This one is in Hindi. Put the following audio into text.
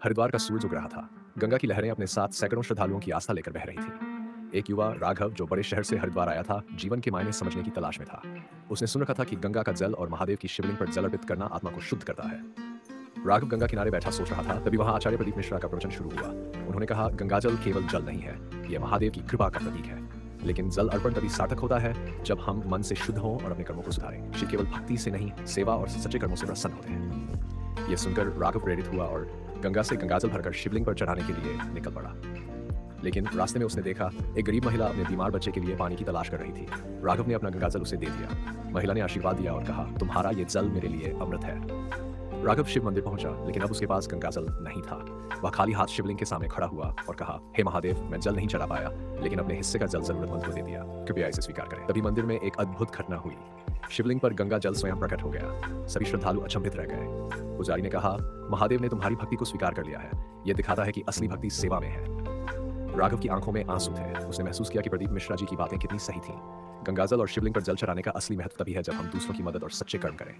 हरिद्वार का सूरज उग रहा था। गंगा की लहरें अपने साथ सैकड़ों श्रद्धालुओं की आस्था लेकर बह रही थी। एक युवा राघव जो बड़े शहर से हरिद्वार आया था, जीवन के मायने समझने की तलाश में था। उसने सुन रखा था कि गंगा का जल और महादेव की शिवलिंग पर जल अर्पित करना आत्मा को शुद्ध करता है। राघव गंगा किनारे बैठा सोच रहा था, तभी वहां आचार्य प्रदीप मिश्रा का प्रवचन शुरू हुआ। उन्होंने कहा, गंगाजल केवल जल नहीं है, यह महादेव की कृपा का प्रतीक है। लेकिन जल अर्पण तभी सार्थक होता है जब हम मन से शुद्ध हों और अपने कर्मों को सुधारें। शिव केवल भक्ति से नहीं, सेवा और सच्चे कर्मों से प्रसन्न होते हैं। यह सुनकर राघव प्रेरित हुआ और गंगा से गंगाजल भरकर शिवलिंग पर चढ़ाने के लिए निकल पड़ा। लेकिन रास्ते में उसने देखा, एक गरीब महिला अपने बीमार बच्चे के लिए पानी की तलाश कर रही थी। राघव ने अपना गंगाजल उसे दे दिया। महिला ने आशीर्वाद दिया और कहा, तुम्हारा ये जल मेरे लिए अमृत है। राघव शिव मंदिर पहुंचा, लेकिन अब उसके पास गंगाजल नहीं था। वह खाली हाथ शिवलिंग के सामने खड़ा हुआ और कहा, हे महादेव, मैं जल नहीं चढ़ा पाया, लेकिन अपने हिस्से का जल जरूरतमंद को दे दिया, कृपया इसे स्वीकार करें। तभी मंदिर में एक अद्भुत घटना हुई। शिवलिंग पर गंगा जल स्वयं प्रकट हो गया। सभी श्रद्धालु अचंभित रह गए। पुजारी ने कहा, महादेव ने तुम्हारी भक्ति को स्वीकार कर लिया है। यह दिखाता है कि असली भक्ति सेवा में है। राघव की आंखों में आंसू थे। उसने महसूस किया कि प्रदीप मिश्रा जी की बातें कितनी सही थीं। गंगाजल और शिवलिंग पर जल चढ़ाने का असली महत्व तभी है जब हम दूसरों की मदद और सच्चे कर्म करें।